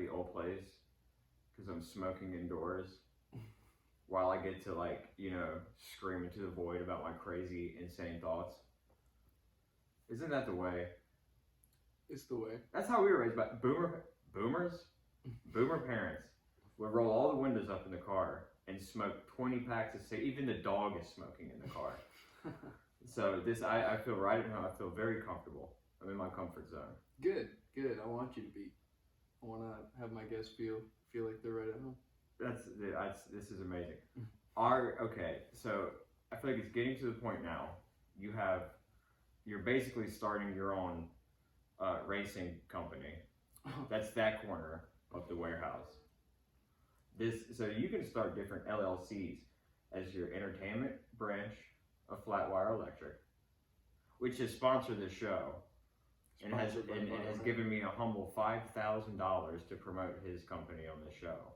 the old place because I'm smoking indoors while I get to like, scream into the void about my crazy, insane thoughts. Isn't that the way? It's the way. That's how we were raised. But boomer parents would roll all the windows up in the car and smoke 20 packs of cigarettes. Even the dog is smoking in the car. So I feel right at home. I feel very comfortable. I'm in my comfort zone. Good. I want you to be. I want to have my guests feel like they're right at home. This is amazing. Okay, so I feel like it's getting to the point now. You're basically starting your own racing company. That's that corner of the warehouse. So you can start different LLCs as your entertainment branch of Flatwire Electric, which has sponsored this show and has given me a humble $5,000 to promote his company on the show.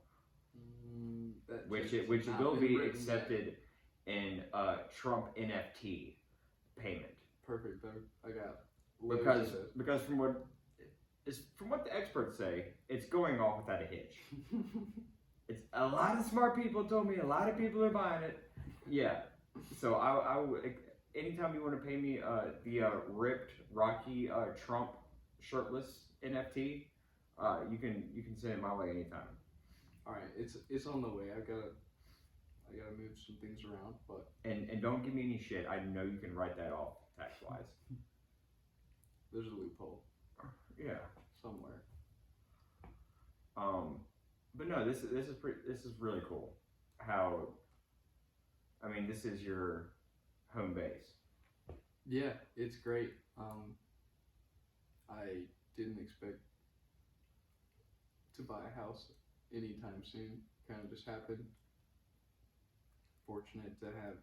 Which it will be accepted in Trump NFT payment. Perfect. I got because from what the experts say, it's going off without a hitch. It's a lot of smart people told me. A lot of people are buying it. Yeah. So I anytime you want to pay me the ripped Rocky Trump shirtless NFT, you can send it my way anytime. All right, it's on the way. I gotta move some things around, but and don't give me any shit. I know you can write that off tax wise. There's a loophole. Yeah, somewhere. But no, this is really cool. This is your home base. Yeah, it's great. I didn't expect to buy a house anytime soon. Kind of just happened. Fortunate to have,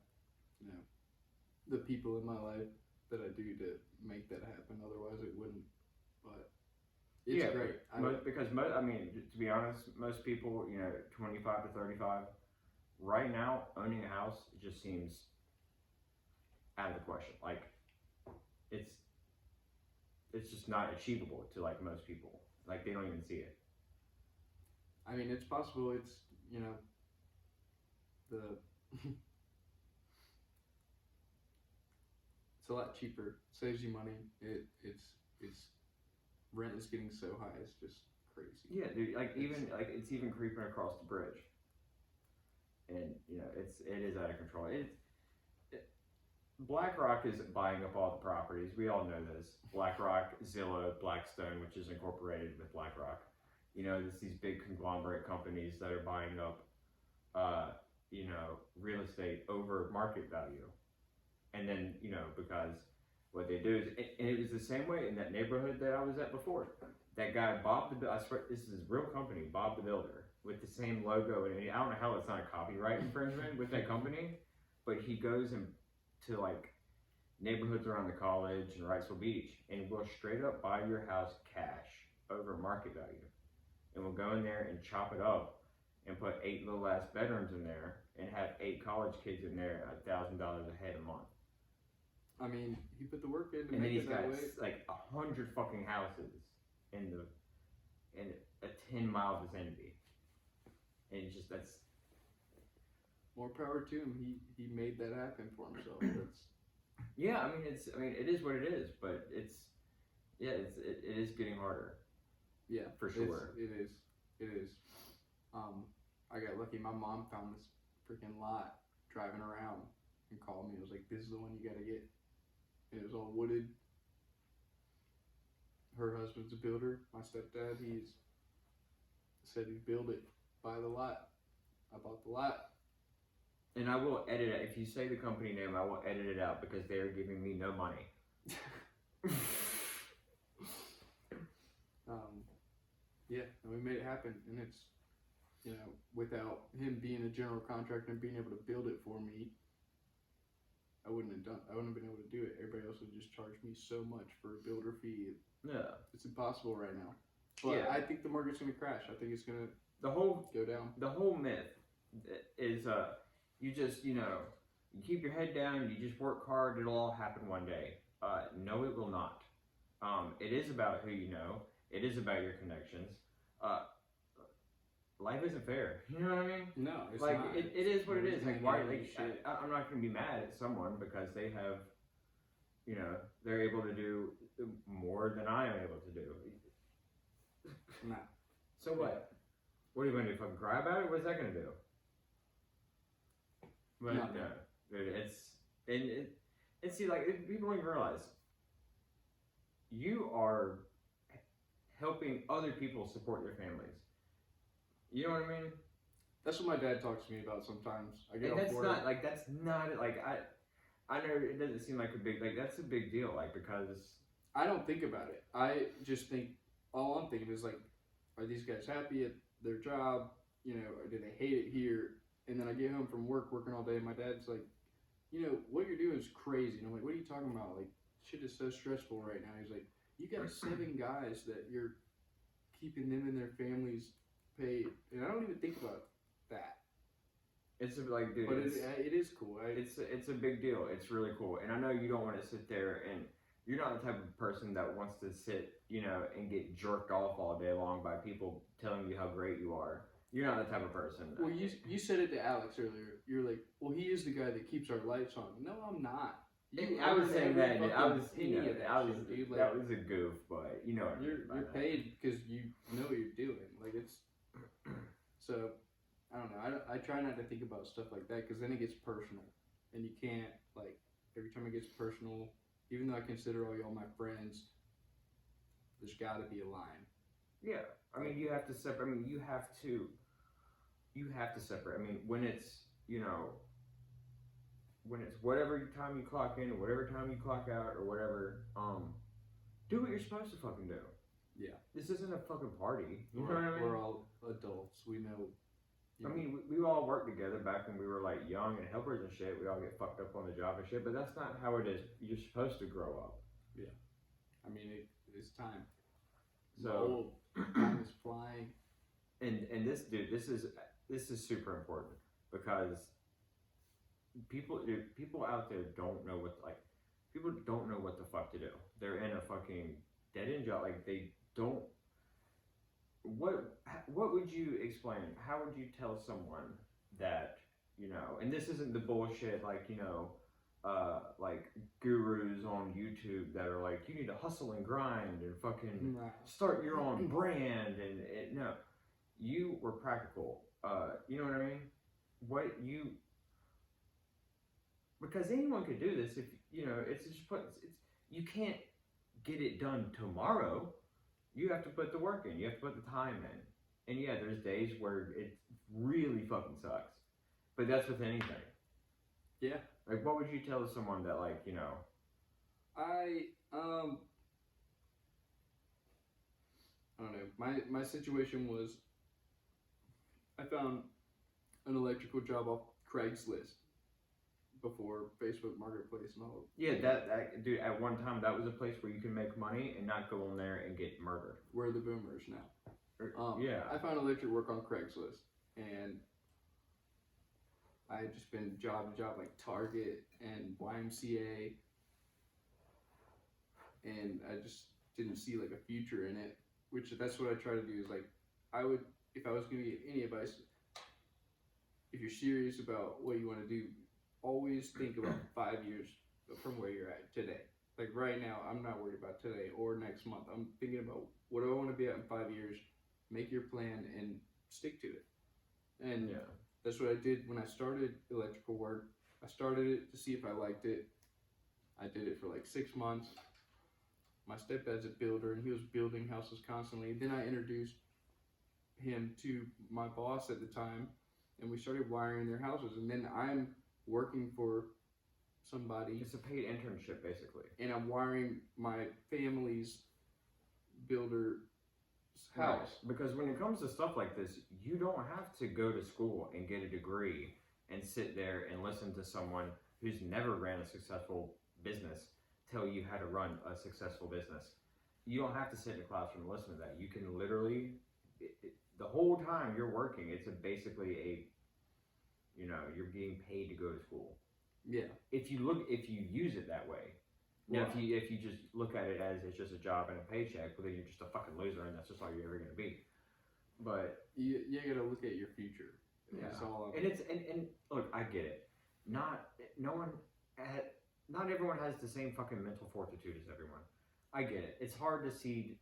the people in my life that I do to make that happen. Otherwise, it wouldn't. But it's great. To be honest, most people, 25 to 35, right now, owning a house just seems out of the question. Like, it's just not achievable to like most people. Like, they don't even see it. I mean, it's possible. It's it's a lot cheaper. Saves you money. It's rent is getting so high. It's just crazy. Yeah, dude. It's even creeping across the bridge, and it is out of control. BlackRock is buying up all the properties. We all know this. BlackRock, Zillow, Blackstone, which is incorporated with BlackRock. There's these big conglomerate companies that are buying up, real estate over market value. And then, because what they do is, and it was the same way in that neighborhood that I was at before. That guy, I swear, this is his real company, Bob the Builder, with the same logo. And I don't know how it's not a copyright infringement with that company, but he goes to like neighborhoods around the college and Wrightsville Beach, and will straight up buy your house cash over market value. And we'll go in there and chop it up and put 8 little ass bedrooms in there and have 8 college kids in there at $1,000 a head a month. I mean, he put the work in to and make then it that way. he's got like 100 fucking houses in a 10-mile vicinity. And it's just, that's more power to him. He made that happen for himself. Yeah, it is what it is, but it is getting harder. Yeah, for sure. It is. I got lucky. My mom found this freaking lot driving around and called me. It was like, this is the one you gotta get. And it was all wooded. Her husband's a builder. My stepdad, said he'd build it. Buy the lot. I bought the lot. And I will edit it. If you say the company name, I will edit it out because they are giving me no money. Yeah, and we made it happen. And it's, without him being a general contractor and being able to build it for me, I wouldn't have been able to do it. Everybody else would just charge me so much for a builder fee. Yeah. It's impossible right now. But I think the market's going to crash. I think it's going to go down. The whole myth is you just, you keep your head down, you just work hard, it'll all happen one day. No, it will not. It is about who you know. It is about your connections. life isn't fair. You know what I mean? No, it's like not. it is what it is. Like why? Like Shit. I'm not gonna be mad at someone because they have, you know, they're able to do more than I am able to do. No. So what? What are you gonna do? Fucking cry about it? What's that gonna do? But No. dude, and see, like people don't even realize you are helping other people support their families. You know what I mean? That's what my dad talks to me about sometimes. I get And off that's work. not like I know it doesn't seem like a big that's a big deal because I don't think about it. I just think all I'm thinking is like, are these guys happy at their job? You know, or do they hate it here? And then I get home from work, working all day, and my dad's like, you know, what you're doing is crazy. And I'm like, what are you talking about? Like, shit is so stressful right now. He's like, you got 7 guys that you're keeping them and their families paid. And I don't even think about that. it's like, dude, But it is cool. it's a big deal. It's really cool. And I know you don't want to sit there and you're not the type of person that wants to sit, you know, and get jerked off all day long by people telling you how great you are. You're not that type of person. Well, you said it to Alex earlier. You're like, well, he is the guy that keeps our lights on. No, I'm not. I was saying that, and I was, penny of that shit, dude. Like, that was a goof, but you know what I mean by you're that. paid because you know what you're doing. Like it's so. I don't know. I try not to think about stuff like that because then it gets personal, and you can't like every time it gets personal. Even though I consider all y'all my friends, there's got to be a line. Yeah, I mean you have to separate. I mean you have to separate. I mean when it's, you know, when it's whatever time you clock in or whatever time you clock out or whatever, do what you're supposed to fucking do. Yeah. This isn't a fucking party. You know what I mean? We're all adults. We know. I mean, we all worked together back when we were like young and helpers and shit. We all get fucked up on the job and shit, but that's not how it is. You're supposed to grow up. Yeah. I mean, it's time. So time is flying. And this dude, this is super important because people out there don't know people don't know what the fuck to do. They're in a fucking dead end job. Like they don't. What would you explain? How would you tell someone that, you know? And this isn't the bullshit like, you know, like gurus on YouTube that are like, you need to hustle and grind and fucking start your own brand and no, you were practical. You know what I mean? Because anyone could do this if, you know, you can't get it done tomorrow. You have to put the work in. You have to put the time in. And yeah, there's days where it really fucking sucks. But that's with anything. Yeah. Like, what would you tell someone that, like, you know? I don't know. My situation was I found an electrical job off Craigslist before Facebook Marketplace and all. Yeah, that dude, at one time, that was a place where you can make money and not go in there and get murdered. We're the boomers now. Yeah. I found electric work on Craigslist, and I had just been job to job like Target and YMCA, and I just didn't see like a future in it, which that's what I try to do is like, if I was going to give any advice, if you're serious about what you want to do, always think about 5 years from where you're at today. Like right now, I'm not worried about today or next month. I'm thinking about what do I want to be at in 5 years, make your plan and stick to it. And yeah. That's what I did when I started electrical work. I started it to see if I liked it. I did it for like 6 months. My stepdad's a builder and he was building houses constantly. Then I introduced him to my boss at the time and we started wiring their houses. And then I'm working for somebody. It's a paid internship basically. And I'm wiring my family's builder's house. Right. Because when it comes to stuff like this, you don't have to go to school and get a degree and sit there and listen to someone who's never ran a successful business tell you how to run a successful business. You don't have to sit in a classroom and listen to that. You can literally, the whole time you're working, it's basically you know, you're getting paid to go to school. Yeah. If you use it that way. Now, if you just look at it as it's just a job and a paycheck, well, then you're just a fucking loser, and that's just all you're ever gonna be. But you gotta look at your future. Yeah. That's all. And look, I get it. Not everyone has the same fucking mental fortitude as everyone. I get it. It's hard to see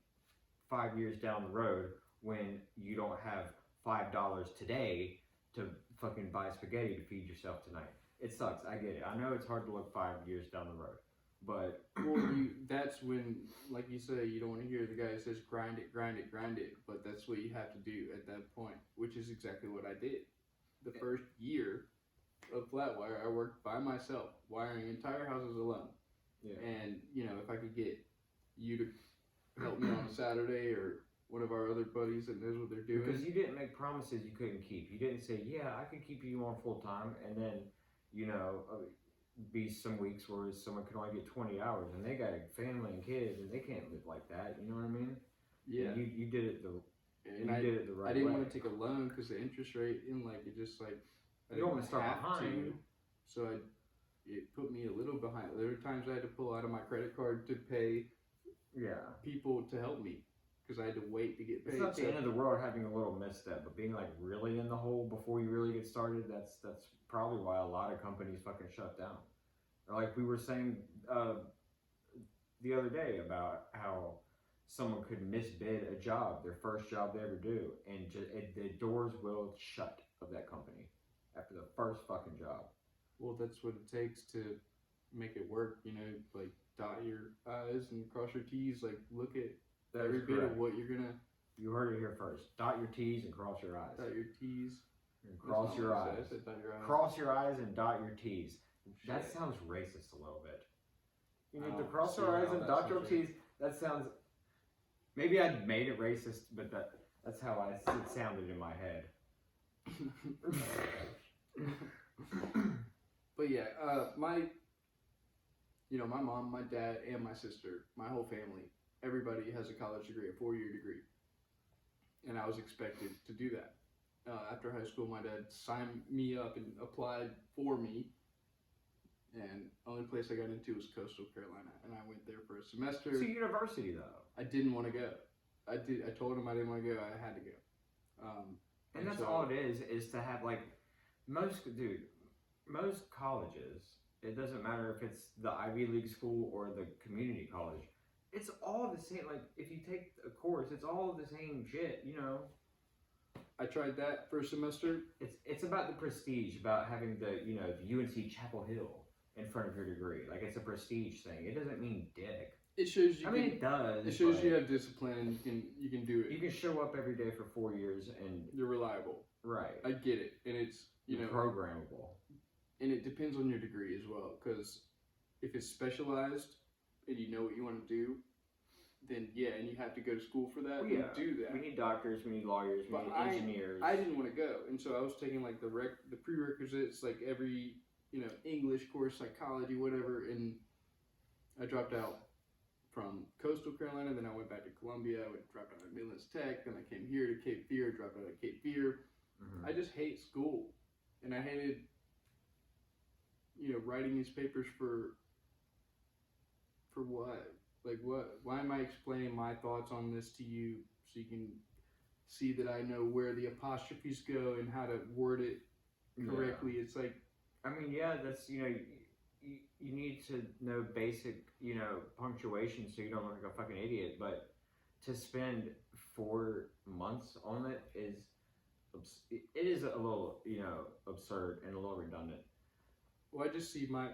5 years down the road when you don't have $5 today to fucking buy spaghetti to feed yourself tonight. It sucks. I get it. I know it's hard to look 5 years down the road, but that's when, like you say, you don't want to hear the guy that says grind it, grind it, grind it. But that's what you have to do at that point, which is exactly what I did. The first year of Flatwire, I worked by myself, wiring entire houses alone. Yeah. And if I could get you to help me on a Saturday, or one of our other buddies that knows what they're doing. Because you didn't make promises you couldn't keep. You didn't say, yeah, I could keep you on full time, and then, be some weeks where someone could only get 20 hours, and they got a family and kids, and they can't live like that. You know what I mean? Yeah. And you did it the right way. I didn't want to take a loan because the interest rate, and it just I don't want to start behind. So it put me a little behind. There were times I had to pull out of my credit card to pay people to help me because I had to wait to get paid. It's not the end of the world having a little misstep, but being really in the hole before you really get started, that's probably why a lot of companies fucking shut down. Or like we were saying the other day about how someone could misbid a job, their first job they ever do, and the doors will shut of that company after the first fucking job. Well, that's what it takes to make it work, dot your I's and cross your T's, look at every bit of what you're gonna. You heard it here first. Dot your T's and cross your I's. Dot your T's. And cross your I's. I said dot your I's. Cross your I's and dot your T's. That Shit. sounds racist a little bit. You need to cross your I's and dot your T's. That sounds. Maybe I made it racist, but that's how it sounded in my head. But yeah, my mom, my dad, and my sister, my whole family, everybody has a college degree, a 4-year degree. And I was expected to do that. After high school, my dad signed me up and applied for me. And the only place I got into was Coastal Carolina. And I went there for a semester. It's a university, though. I didn't want to go. I told him I didn't want to go. I had to go. And that's all it is to have, most colleges, it doesn't matter if it's the Ivy League school or the community college, it's all the same. If you take a course, it's all the same shit, I tried that for a semester. It's about the prestige, about having the UNC Chapel Hill in front of your degree. It's a prestige thing. It doesn't mean dick. It shows you. It does. It shows you have discipline and you can do it. You can show up every day for 4 years and you're reliable. Right. I get it, and it's programmable. And it depends on your degree as well, because if it's specialized and you know what you want to do, then and you have to go to school for that. Well, do that. We need doctors, we need lawyers, we need engineers. I didn't want to go, and so I was taking the prerequisites, every English course, psychology, whatever, and I dropped out from Coastal Carolina. Then I went back to Columbia. I dropped out at Midlands Tech. Then I came here to Cape Fear. Dropped out at Cape Fear. Mm-hmm. I just hate school, and I hated writing these papers for what? Why am I explaining my thoughts on this to you so you can see that I know where the apostrophes go and how to word it correctly? Yeah. It's that's, you need to know basic, punctuation so you don't look like a fucking idiot, but to spend 4 months on it is a little, absurd and a little redundant. Well, I just see my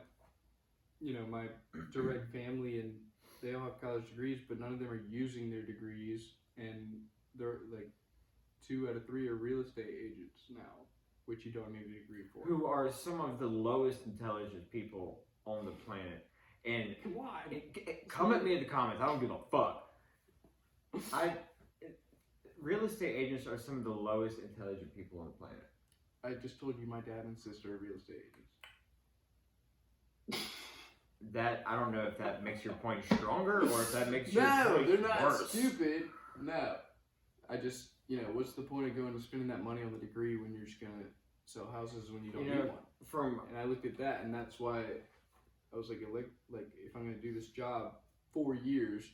direct family, and they all have college degrees, but none of them are using their degrees, and they're 2 out of 3 are real estate agents now, which you don't need a degree for. Who are some of the lowest intelligent people on the planet. And why? Come at me in the comments. I don't give a fuck. Real estate agents are some of the lowest intelligent people on the planet. I just told you my dad and sister are real estate agents. That, I don't know if that makes your point stronger or if that makes your point worse. No, they're not worse. Stupid. No. I just, what's the point of going and spending that money on the degree when you're just going to sell houses when you don't need one? And I looked at that, and that's why I was like, if I'm going to do this job 4 years,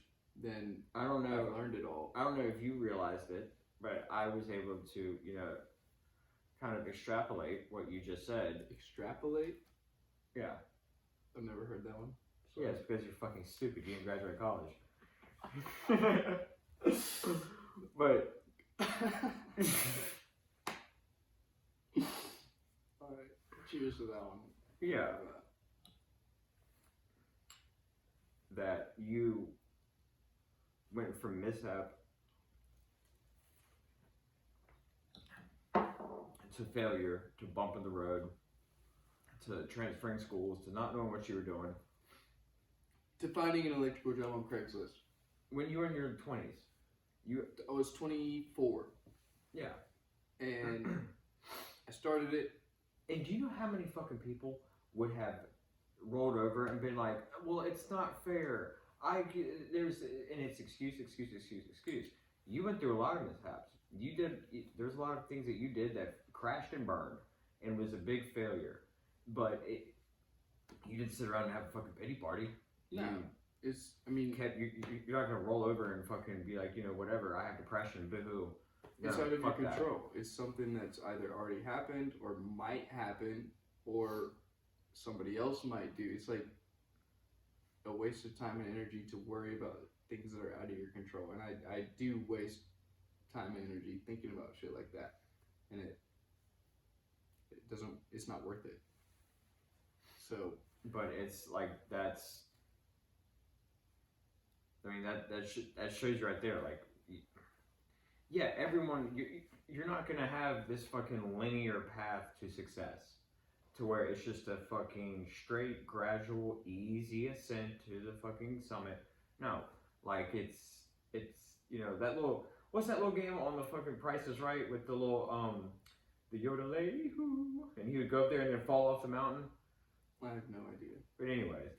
then I don't know. I've learned it all. I don't know if you realized it, but I was able to, kind of extrapolate what you just said. Extrapolate? Yeah. I've never heard that one. Yeah, it's because you're fucking stupid. You didn't graduate college. But alright, cheers to that one. yeah, that you went from mishap to failure to bump in the road to transferring schools to not knowing what you were doing to finding an electrical job on Craigslist. when you were in your 20s. I was 24. Yeah. And I started it. And do you know how many fucking people would have rolled over and been like, well, it's not fair. And it's excuse. You went through a lot of mishaps. There's a lot of things that you did that crashed and burned and was a big failure. But you didn't sit around and have a fucking pity party. No. You're not gonna roll over and fucking be like, whatever, I have depression, boo-hoo. It's out of your control. It's something that's either already happened or might happen or somebody else might do. It's like a waste of time and energy to worry about things that are out of your control. And I do waste time and energy thinking about shit like that. And it's not worth it. So. But it's like, that shows you right there, like, yeah, everyone, you're not gonna have this fucking linear path to success to where it's just a fucking straight, gradual, easy ascent to the fucking summit. No, like it's that little, what's that little game on the fucking Price is Right with the little, the yodelay hoo, and he would go up there and then fall off the mountain? I have no idea. But anyways,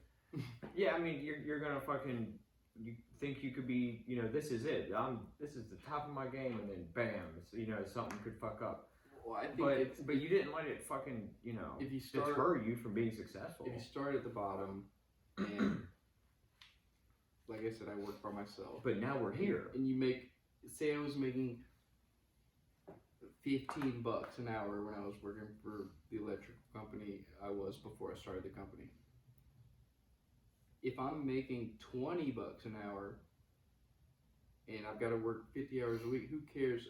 yeah, I mean, you're gonna fucking, you think you could be, this is it. This is the top of my game, and then bam, something could fuck up. Well, I think but you didn't let it fucking, if you start, deter you from being successful. If you start at the bottom, and like I said, I work by myself. But now we're here. And you say I was making $15 an hour when I was working for the electrical company I was before I started the company. If I'm making $20 an hour and I've got to work 50 hours a week, who cares?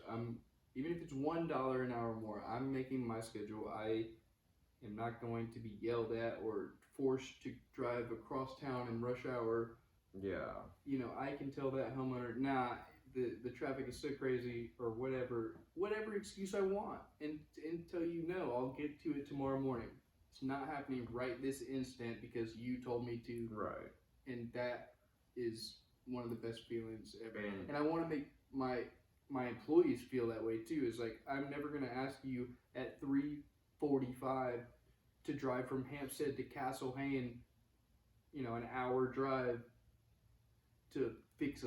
Even if it's $1 an hour more, I'm making my schedule. I am not going to be yelled at or forced to drive across town in rush hour. Yeah. I can tell that homeowner, nah, the traffic is so crazy or whatever excuse I want, and until I'll get to it tomorrow morning. It's not happening right this instant because you told me to. Right. And that is one of the best feelings ever. And I want to make my employees feel that way too. Is like, I'm never going to ask you at 3:45 to drive from Hampstead to Castle Hayne, an hour drive to fix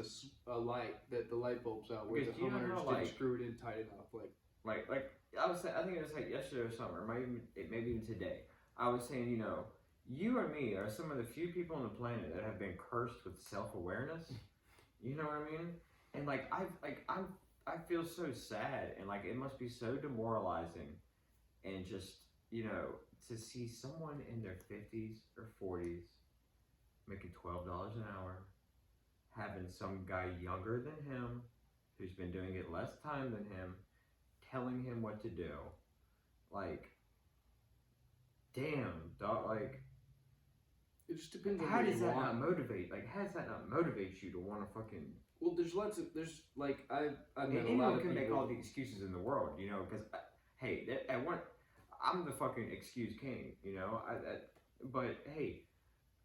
a light that the light bulb's out where the homeowners didn't screw it in tight enough. Like I think it was like yesterday or something, or maybe even today. I was saying, you and me are some of the few people on the planet that have been cursed with self-awareness. You know what I mean? And I feel so sad, and like it must be so demoralizing, and just to see someone in their 50s or 40s making $12 an hour, having some guy younger than him who's been doing it less time than him telling him what to do. Like, damn, dog, like, it just depends on how does that not motivate? Like, how does that not motivate you to want to fucking? Well, there's like I've met a anyone lot of can people. make all the excuses in the world, because hey, I'm the fucking excuse king, but hey,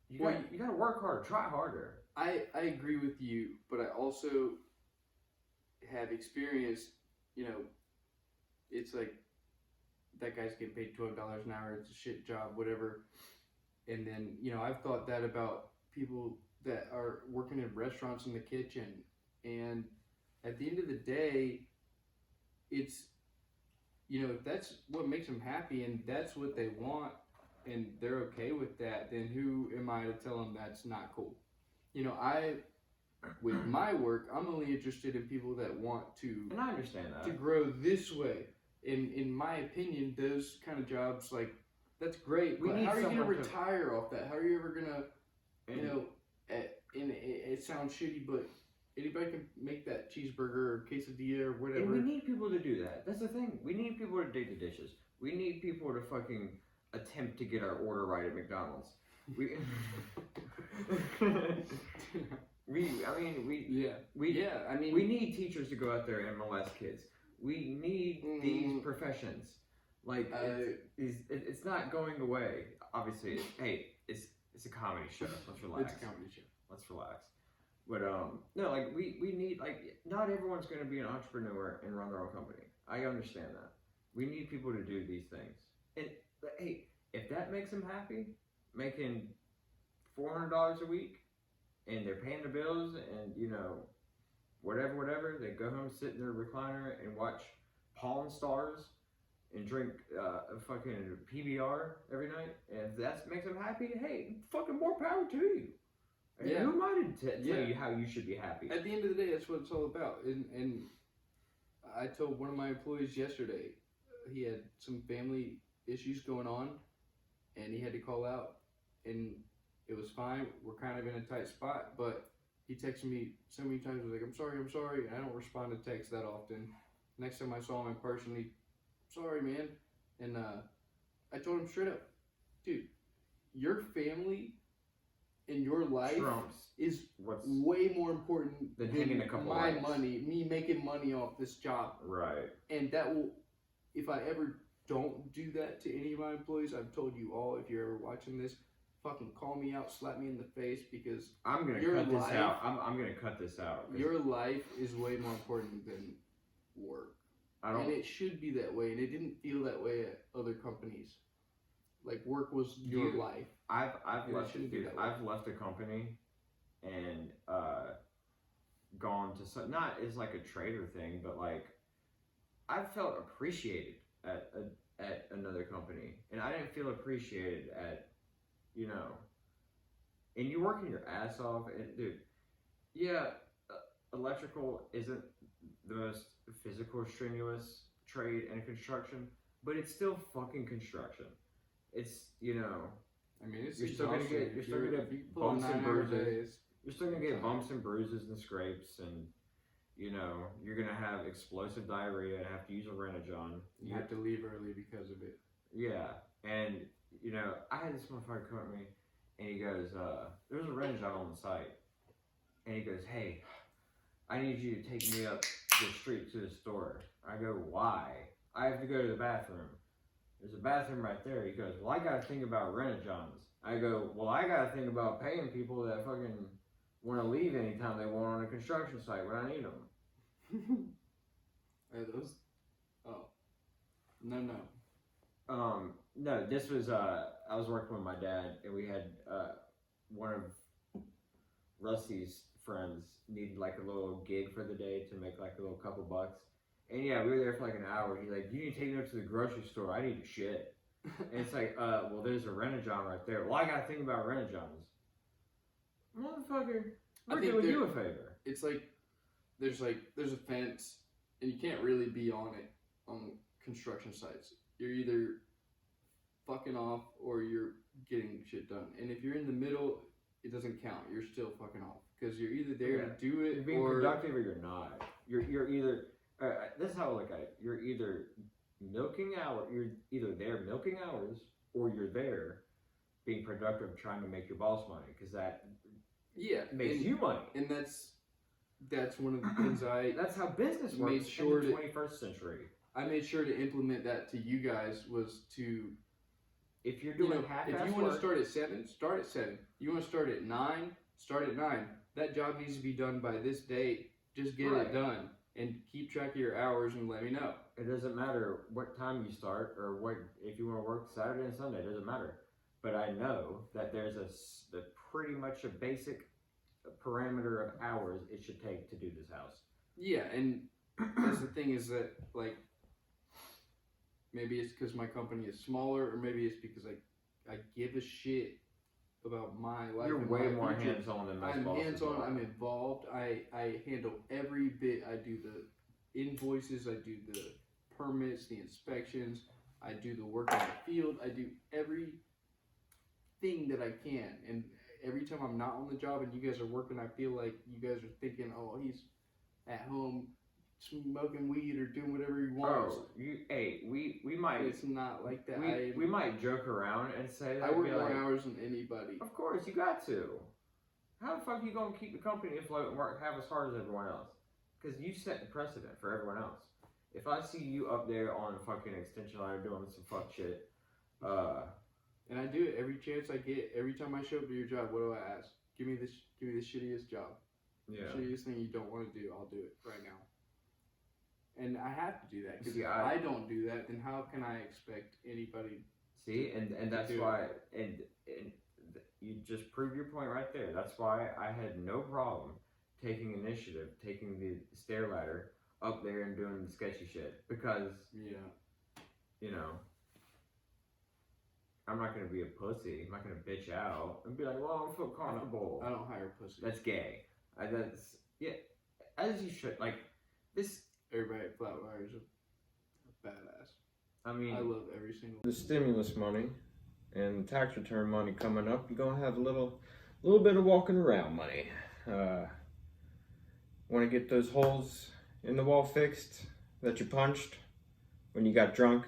you gotta work harder, try harder. I agree with you, but I also have experienced, it's like that guy's getting paid $12 an hour, it's a shit job, whatever. And then, I've thought that about people that are working in restaurants in the kitchen. And at the end of the day, it's, if that's what makes them happy and that's what they want and they're okay with that, then who am I to tell them that's not cool? with my work, I'm only interested in people that want to And I understand that. to grow this way. In my opinion, those kind of jobs, like, that's great. We But need how are you gonna someone to- retire off that? How are you ever gonna, And- you know? And it sounds shitty, but anybody can make that cheeseburger or quesadilla or whatever. And we need people to do that. That's the thing. We need people to dig the dishes. We need people to fucking attempt to get our order right at McDonald's. We, we need teachers to go out there and molest kids. We need these professions. Like, it's not going away. Obviously, it's a comedy show. Let's relax. It's a comedy show. Let's relax. But no, like we need, like, not everyone's going to be an entrepreneur and run their own company. I understand that. We need people to do these things. And hey, if that makes them happy, making $400 a week, and they're paying the bills, and you know, whatever, they go home, sit in their recliner, and watch Pawn Stars, and drink a fucking PBR every night, and if that makes them happy, hey, fucking more power to you. And who am I to tell you how you should be happy? At the end of the day, that's what it's all about. And I told one of my employees yesterday, he had some family issues going on, and he had to call out, and it was fine. We're kind of in a tight spot, but he texted me so many times, was like, I'm sorry, and I don't respond to texts that often. Next time I saw him in person, he, sorry, man. And I told him straight up, dude, your family and your life is way more important than hanging a couple my lights. money, me making money off this job. Right. And that will, if I ever don't do that to any of my employees, I've told you all, if you're ever watching this, fucking call me out, slap me in the face, because I'm gonna cut this out. I'm gonna cut this out. Your life is way more important than work. And it should be that way, and it didn't feel that way at other companies. Like, work was your life. I've left a company and gone to some, not as like a trader thing, but like I've felt appreciated at another company, and I didn't feel appreciated at, you know, and you're working your ass off, and dude, electrical isn't the most physical, strenuous trade in construction, but it's still fucking construction. It's, you know, I mean, it's you're still gonna get bumps and bruises. You're still gonna get bumps and bruises and scrapes, and you know, you're gonna have explosive diarrhea and have to use a Renajon. You have to leave early because of it. Yeah, and you know, I had this motherfucker come at me, and he goes, "There's a Renajon on the site," and he goes, "Hey, I need you to take me up the street to the store." I go, "Why?" "I have to go to the bathroom." "There's a bathroom right there." He goes, "Well, I gotta think about Renajons." I go, "Well, I gotta think about paying people that fucking want to leave anytime they want on a construction site when I need them." Are those? Oh. No. No, this was, I was working with my dad, and we had, one of Rusty's friends needed like a little gig for the day to make like a little couple bucks. And yeah, we were there for like an hour. He's like, "You need to take me up to the grocery store. I need to shit." And it's like, well, there's a Renajon right there. "Well, I gotta think about Renajons." Motherfucker, we're doing you a favor. It's like there's a fence, and you can't really be on it on construction sites. You're either fucking off or you're getting shit done. And if you're in the middle, it doesn't count. You're still fucking off because you're either there to do it. You're being productive or you're not. You're either. This is how I look at it. You're either You're either there milking hours, or you're there being productive, trying to make your boss money, because that makes you money. And that's one of the things that's how business works in the 21st century. I made sure to implement that to you guys, was to, if you're doing half-ass work, if you want to start at 7, start at 7. You want to start at 9, start at 9. That job needs to be done by this date. Just get it done. And keep track of your hours and let me know. It doesn't matter what time you start, or if you want to work Saturday and Sunday. It doesn't matter. But I know that there's pretty much a basic parameter of hours it should take to do this house. Yeah, and that's the thing, is that, like, maybe it's because my company is smaller, or maybe it's because I give a shit about my life. You're and way my more future. hands-on than most I'm bosses hands-on. are. I'm involved. I handle every bit. I do the invoices. I do the permits, the inspections. I do the work in the field. I do everything that I can. And every time I'm not on the job and you guys are working, I feel like you guys are thinking, oh, he's at home smoking weed or doing whatever he wants. Oh, we might. It's not like that. We might joke around and say that. I work be more like, hours than anybody. Of course, you got to. How the fuck are you gonna keep the company afloat and work half as hard as everyone else? Because you set the precedent for everyone else. If I see you up there on a fucking extension ladder doing some fuck shit, and I do it every chance I get. Every time I show up to your job, what do I ask? Give me the shittiest job. yeah. The shittiest thing you don't want to do, I'll do it right now. And I have to do that because See, if I don't do that, then how can I expect anybody? See, and that's why, and you just proved your point right there. That's why I had no problem taking initiative, taking the stair ladder up there and doing the sketchy shit, because you know, I'm not gonna be a pussy. I'm not gonna bitch out and be like, well, I don't feel comfortable. I don't hire pussy. That's gay. That's as you should. Like this. Everybody at Flatwire is a badass. I mean, I love every single. The stimulus money and the tax return money coming up, you're gonna have a little bit of walking around money. Want to get those holes in the wall fixed that you punched when you got drunk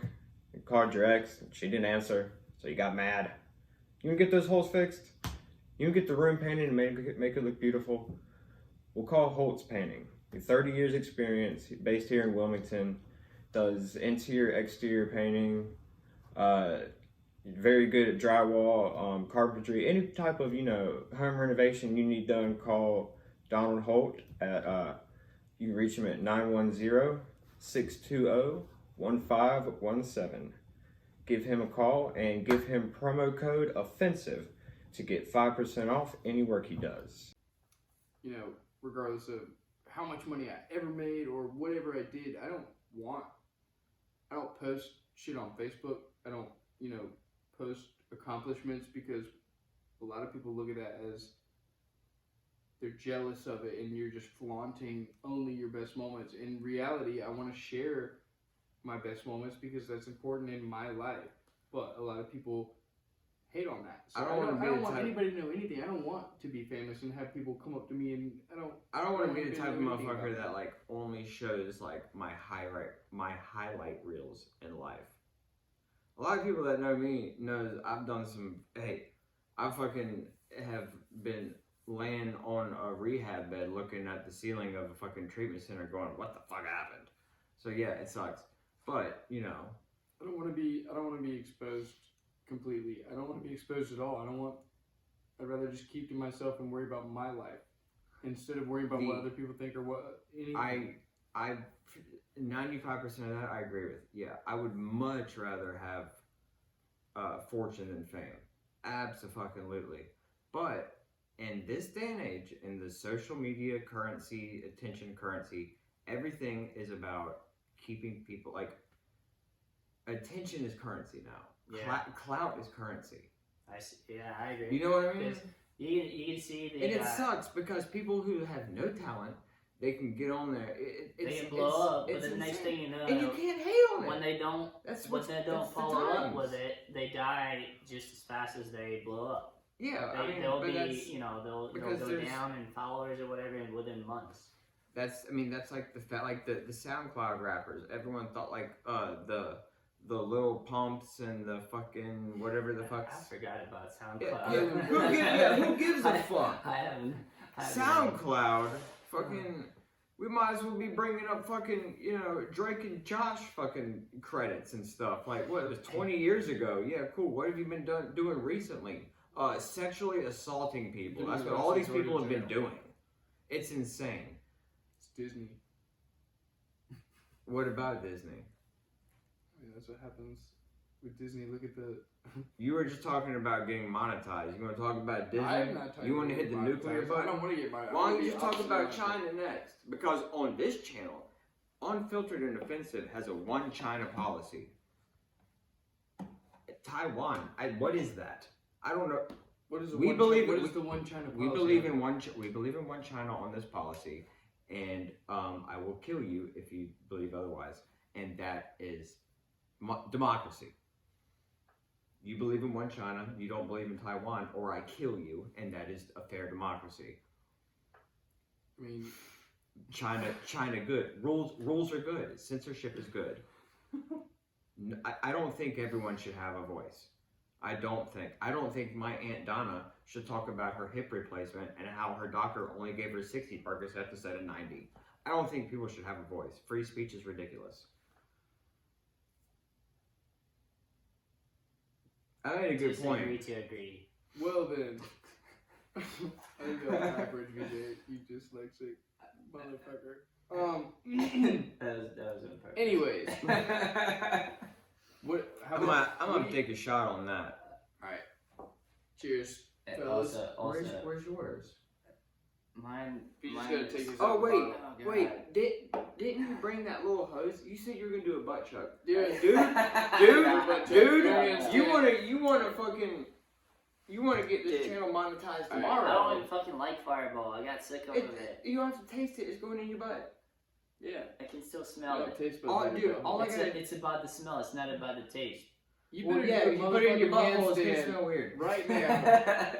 and called your ex and she didn't answer, so you got mad. You can get those holes fixed. You can get the room painted and make it look beautiful. We'll call Holt's Painting. 30 years experience, based here in Wilmington, does interior, exterior painting, very good at drywall, carpentry, any type of, home renovation you need done, call Donald Holt at, you can reach him at 910-620-1517. Give him a call and give him promo code OFFENSIVE to get 5% off any work he does. Regardless of how much money I ever made or whatever I did, I don't post shit on Facebook. I don't, post accomplishments because a lot of people look at that as they're jealous of it and you're just flaunting only your best moments. In reality, I want to share my best moments because that's important in my life. But a lot of people hate on that. So I don't want anybody to know anything. I don't want to be famous and have people come up to me and I don't want to be the type of motherfucker that like only shows like my highlight reels in life. A lot of people that know me knows I've done some. Hey, I fucking have been laying on a rehab bed looking at the ceiling of a fucking treatment center, going, "What the fuck happened?" So yeah, it sucks. But I don't want to be exposed completely. I don't want to be exposed at all. I'd rather just keep to myself and worry about my life instead of worrying about what other people think or what anything. I 95% of that I agree with. Yeah, I would much rather have fortune than fame. Abso-fucking-lutely. But in this day and age, in the social media currency, attention currency, everything is about keeping people, like, attention is currency now. Yeah. Clout is currency. I agree. You know what I mean? You can see the. And it sucks because people who have no talent, they can get on there. They can blow up, but the next thing you know, and you can't hate on it. When they don't follow up with it, they die just as fast as they blow up. Yeah, they'll go down in followers or whatever within months. That's like the SoundCloud rappers. Everyone thought like the little pumps and the fucking whatever the fuck. I forgot about SoundCloud. Who gives a fuck? I haven't SoundCloud, fucking. We might as well be bringing up fucking, Drake and Josh fucking credits and stuff. Like, what, it was 20 years ago. Yeah, cool. What have you been doing recently? Sexually assaulting people. That's what all these people have been doing. It's insane. It's Disney. What about Disney? That's what happens with Disney. Look at the. You were just talking about getting monetized. You want to talk about Disney? I'm not talking. You want to hit the nuclear button? I don't want to get monetized. Why don't you just talk about China next? Because on this channel, Unfiltered and Offensive has a one China policy. Taiwan. What is that? I don't know. What is the We one believe China, it- what is the one China policy? We believe in one. We believe in one China on this policy, and I will kill you if you believe otherwise. And that is democracy. You believe in one China. You don't believe in Taiwan, or I kill you, and that is a fair democracy. I mean, China, good. Rules are good. Censorship is good. I don't think everyone should have a voice. I don't think my Aunt Donna should talk about her hip replacement and how her doctor only gave her 60 Percocets instead of 90. I don't think people should have a voice. Free speech is ridiculous. I made a good point. Disagree to agree. well then. I think that was average, VJ. You dyslexic motherfucker. That was on purpose. Anyways, what? How I'm about? gonna take a shot on that. All right. Cheers. And fellas. also, Where's yours? mine. You just mine gotta is- take his Oh own wait, bottle. God. wait. Didn't you bring that little hose? You said you were gonna do a butt chug. Yeah, Dude, But dude, yeah. you wanna get this Dude. channel monetized Alright. tomorrow. I don't even fucking like Fireball. I got sick of it. You don't have to taste it. It's going in your butt. Yeah. I can still I smell don't it. taste Oh, buds dude, anymore. all I It's, gotta- it's about the smell. It's not about the taste. You Well, better yeah, do a you put it in your motherfucking butthole. It's gonna handstand smell weird. right now.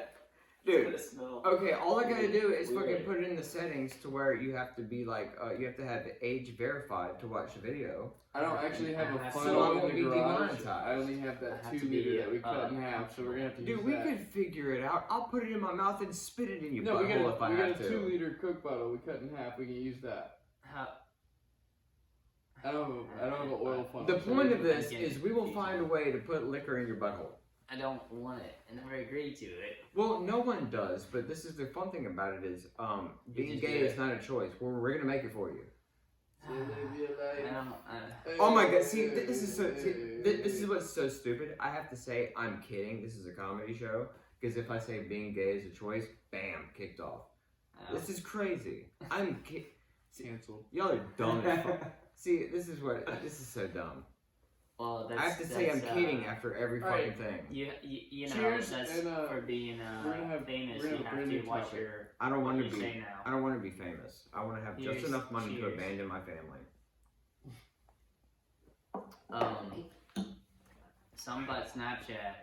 Dude. The smell. Okay, all I gotta do is Weird. fucking put it in the settings to where you have to be like, you have to have age verified to watch the video. I don't actually have a So I funnel won't in be the garage. demonetized. I only have I that have 2 to be, liter that we cut in half, so we're gonna have to Dude, use we that. could figure it out. I'll put it in my mouth and spit it in your No, we butthole got if I we got have a to. 2 liter Coke bottle we cut in half. We can use that. How? I don't have an oil funnel. The so point we of can- this is we will find a way to put liquor in your butthole. I don't want it. I never agreed to it. Well, no one does, but this is the fun thing about it is, being just gay do is it. not a choice. We're gonna make it for you. I don't. Oh my god! See, this is so. This is what's so stupid. I have to say, I'm kidding. This is a comedy show. Because if I say being gay is a choice, bam, kicked off. This is crazy. I'm Canceled. y'all are dumb as fuck. See, this is so dumb. Well, that's, I have to say I'm that's, kidding after every fucking alright. thing. You know, Cheers, that's and, for being we're gonna have- famous. we're gonna You have a have brand to new watch topic. your. I don't want what to you be. say now. I don't want to be famous. I want to have just Cheers, enough money to cheers. abandon my family. Something about Snapchat.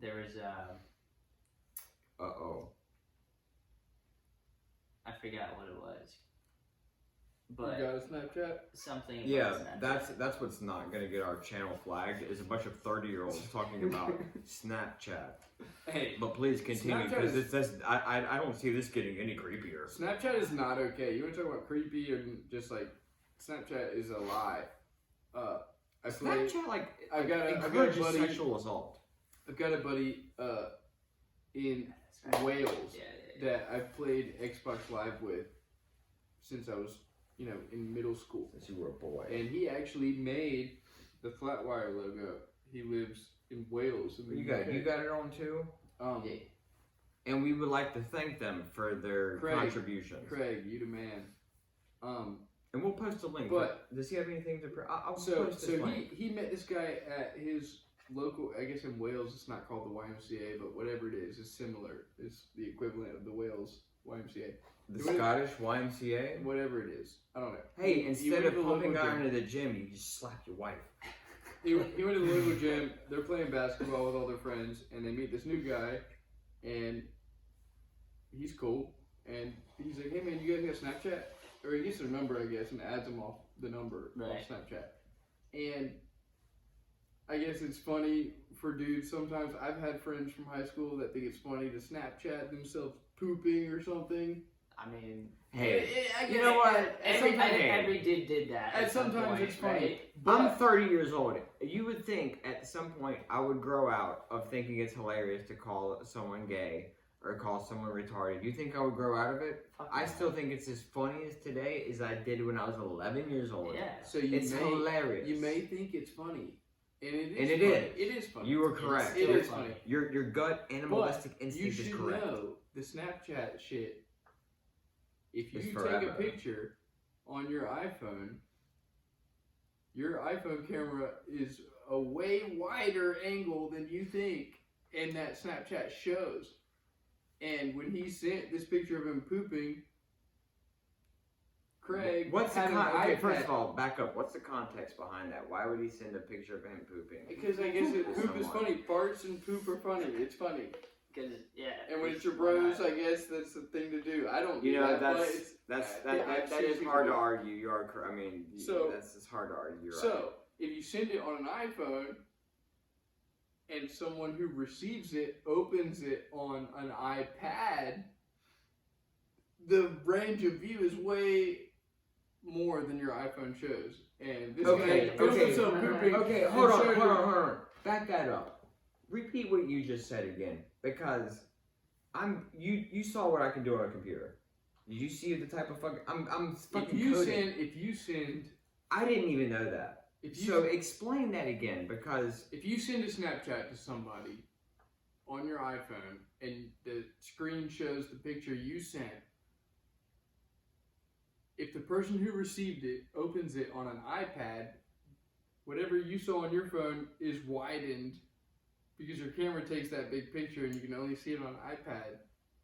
There was Uh-oh. I forgot what it was, You but got a Snapchat? something. About Yeah, Snapchat. that's what's not gonna get our channel flagged is a bunch of 30-year-olds talking about Snapchat. Hey, But please continue Snapchat because is- it says I don't see this getting any creepier. Snapchat is not okay. You want to talk about creepy or just like Snapchat is a lie. I play. Snapchat like I've got a encourages buddy. sexual assault. I've got a buddy in That's right. Wales Yeah. that I've played Xbox Live with since I was, in middle school. Since you were a boy. And he actually made the Flatwire logo. He lives in Wales. In the You got UK. it on too? Um, And we would like to thank them for their Craig. contributions. Craig, you the man. And we'll post a link. But- does he have anything to? I'll So post this link. he met this guy at his local. I guess in Wales, it's not called the YMCA, but whatever it is similar. It's the equivalent of the Wales YMCA. The He went- Scottish YMCA. Whatever it is, I don't know. Hey, He instead went of to the pumping local iron gym. to the gym, you just slap your wife. He went to the local gym. They're playing basketball with all their friends, and they meet this new guy, and he's cool. And he's like, "Hey man, you guys got Snapchat?" Or he gets their number, I guess, and adds them off the number Right. off Snapchat. And I guess it's funny for dudes. Sometimes I've had friends from high school that think it's funny to Snapchat themselves pooping or something. I mean, Hey, I you know what? Every dude did that. And at some sometimes point, it's funny. right? I'm But 30 years old. You would think at some point I would grow out of thinking it's hilarious to call someone gay or call someone retarded. You think I would grow out of it? Fuck I no. still think it's as funny as today as I did when I was 11 years old. Yeah. so you It's may hilarious. you may think it's funny, and it is. And it funny. is. It is funny. You were correct. It Your- is funny. Your gut animalistic You instinct should is correct. know the Snapchat shit. If you It's take forever. a picture on your iPhone camera is a way wider angle than you think, and that Snapchat shows. And when he sent this picture of him pooping, Craig What's the had an okay? iPad. First of all, back up. What's the context behind that? Why would he send a picture of him pooping? Because I guess poop is Someone. funny. Farts and poop are funny. It's funny. Because And when it's your bros, I guess that's the thing to do. I don't do You know, that, but it's, that is hard to argue. You are. I mean, So- that's it's hard to argue. You're right. So, if you send it on an iPhone, and someone who receives it opens it on an iPad, the range of view is way more than your iPhone shows. And this Okay, guy filmed okay, himself pooping. Okay, and hold showed on. Back that up. Repeat what you just said again, because you saw what I can do on a computer. Did you see the type of fucking I'm fucking coding. If you send I didn't even know that. if you So explain that again, because if you send a Snapchat to somebody on your iPhone and the screen shows the picture you sent, if the person who received it opens it on an iPad, whatever you saw on your phone is widened because your camera takes that big picture and you can only see it on an iPad.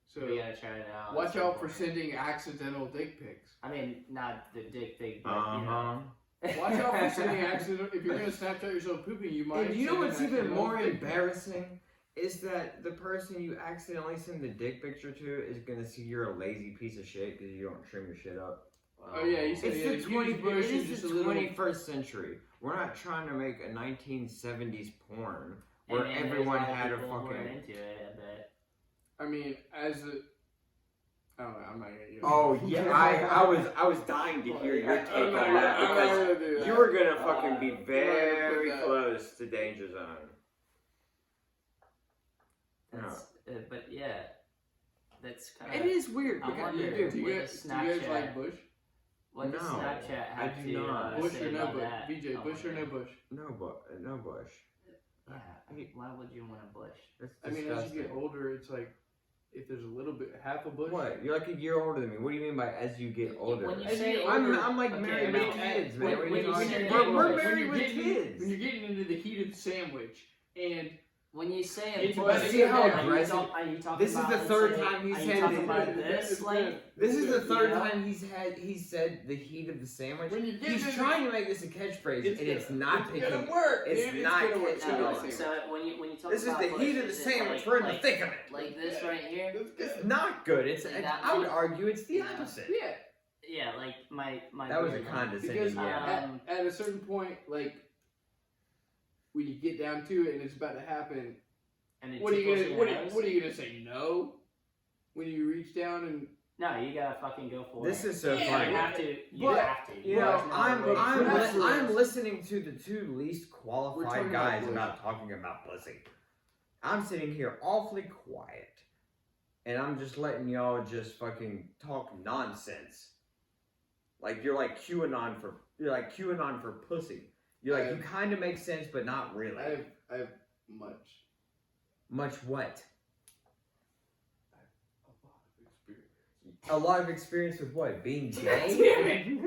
So we gotta try it out. watch out for sending accidental dick pics. I mean, not the dick pic, but Watch out for sending accidental. If you're gonna Snapchat yourself pooping, you might. And you know send what's an even accidental more dick pic. embarrassing is that the person you accidentally send the dick picture to is gonna see you're a lazy piece of shit because you don't trim your shit up. Oh yeah, you said It's the yeah, huge bush and It just is a the little. 21st century. We're not trying to make a 1970s porn where And everyone there's had a people who are fucking. into it, I bet. I mean, as a. I don't know. I'm not gonna. Oh yeah, I was dying to hear your take on that because you were gonna fucking be very close to danger zone. That's, but yeah, that's kind It of. is weird I because wonder- you Do do. you With guys like Bush? What does No, Snapchat I have do to not. Bush say or no about Bush? that? VJ, I Bush or no wonder. Bush? No bush. Yeah, why would you want a bush? That's I mean, disgusting. as you get older, it's like if there's a little bit, half a bush. What? You're like a year older than me. What do you mean by as you get older? When you As you say get I'm older- like Okay, married no. with kids, man. When- What are when you you talking say- about? We're when married you're with getting, kids. when you're getting into the heat of the sandwich, and when you say It's a about bush, to get how down. aggressive- are you talking This is about, the let's third say- time he are said you talking it. about this, like This is the third You know? time he said the heat of the sandwich. when you get He's into trying to make this a catchphrase, and it's not it's gonna picking. work. It's dude. not gonna work. catching So, on. like, So when you talk This is about the bush, heat of the is it sandwich. like, We're in the like, thick of it. like this right here. that's good. It's not good. It's. Is that I would what- argue it's the Yeah. opposite. Yeah, Yeah, like my. That was a weird one. condescending. because Yeah. at a certain point, like when you get down to it and it's about to happen, And it what are you tickles gonna your what nose. are you gonna say? No, when you reach down and No, you gotta fucking go for This it. is so Yeah, You funny. have to. You But, have to. You know, There's no way. I'm listening to the two least We're qualified talking about guys pussy. about talking about pussy. I'm sitting here awfully quiet, and I'm just letting y'all just fucking talk nonsense. Like you're like QAnon for pussy. You're like you kind of make sense, but not really. I have Much what? a lot of experience. A lot of experience with what? Being gay?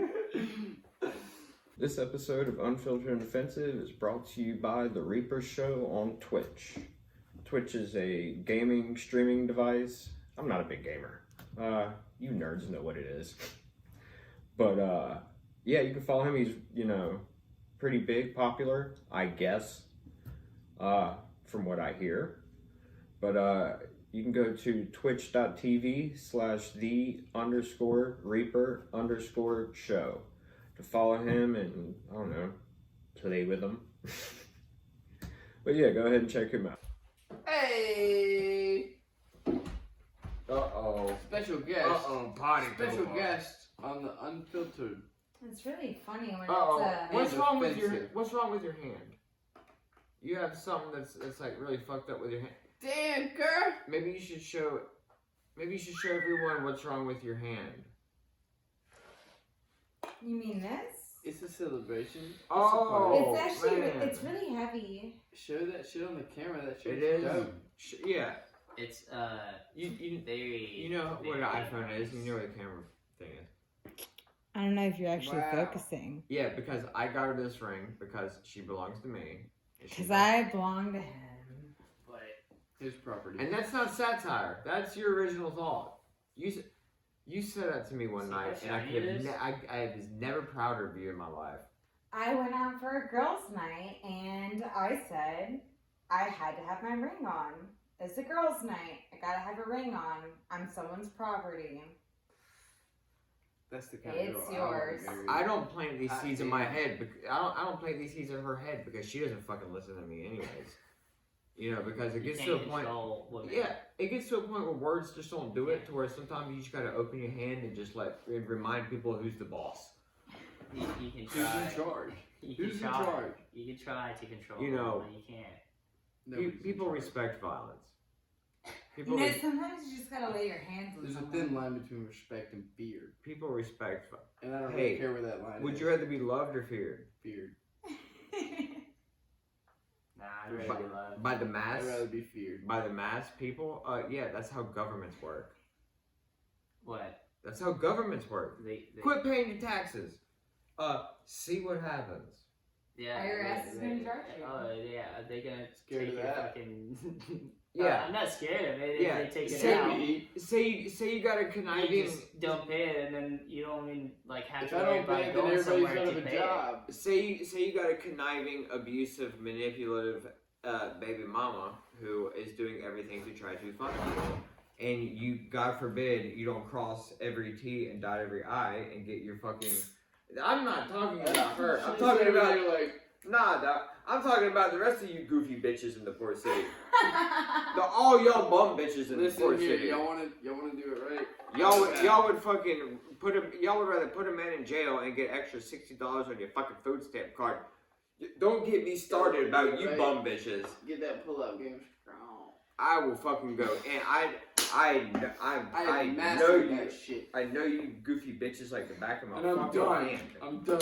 This episode of Unfiltered and Offensive is brought to you by The Reaper Show on Twitch. Twitch is a gaming streaming device. I'm not a big gamer. You nerds know what it is. But, yeah, you can follow him. He's, pretty big, popular, I guess, from what I hear. But, you can go to twitch.tv/the_Reaper_show to follow him and, I don't know, play with him. But yeah, go ahead and check him out. Hey, Uh-oh. special guest. Potty Special guest on the Unfiltered. It's really funny when What's it's wrong with offensive. What's wrong with your hand? You have something that's like really fucked up with your hand. Dan, girl. Maybe you should show everyone what's wrong with your hand. You mean this? It's a celebration. It's Oh, it's actually man. it's really heavy. Show that shit on the camera. That shit It is. dope. Yeah. It's You very. you know what an very iPhone is. You know what a camera thing is. I don't know if you're actually Wow. focusing. Yeah, because I got her this ring because she belongs to me. And she Because I belong to him. But His property. And that's not satire. That's your original thought. You said that to me one See night, how and shiny it is? I was never prouder of you in my life. I went out for a girls' night and I said I had to have my ring on. It's a girls' night. I gotta have a ring on. I'm someone's property. That's the kind It's of girl I yours. would marry. I don't plant these seeds in my damn. head. I don't plant these seeds in her head because she doesn't fucking listen to me anyways. You know, because it You gets can't to a point. control women. Yeah, it gets to a point where words just don't do it. To where sometimes you just gotta open your hand and just and remind people who's the boss. You can Who's try. in charge? You can Who's in try. charge? You can try to control. You know, but you can't. Nobody's in People charge. respect violence. You People know, sometimes you just gotta lay your hands on There's a someone. thin line between respect and fear, people respect. and I don't Hey, really care where that line Would is. you rather be loved or feared? Feared. Nah, I'd rather be loved. By the mass? I'd rather be feared. By the mass people? Yeah, that's how governments work. What? That's how governments work. They Quit paying your taxes. See what happens. Yeah. IRS is gonna charge you. Oh yeah, they're gonna Scared take of your that? fucking. Yeah. I'm not scared of it. Yeah. They take it Say- out. Say you got a You conniving. just don't pay it, and then you don't even like have If to I worry don't about pay it, then going everybody's somewhere out to of a pay job. Say you got a conniving, abusive, manipulative baby mama who is doing everything to try to fund you, and you, God forbid, you don't cross every T and dot every I and get your fucking. I'm not talking about her. I'm talking about I'm talking about the rest of you goofy bitches in the Port City. All y'all bum bitches in the Listen Port here, City. y'all want to do it right. Y'all would fucking y'all would rather put a man in jail and get extra $60 on your fucking food stamp card. Don't get me started about you bum bitches. Get that pull-out game strong. I will fucking go, and I know mastered you. that shit. I know you goofy bitches like the back of my And I'm fucking done. hand. I'm done.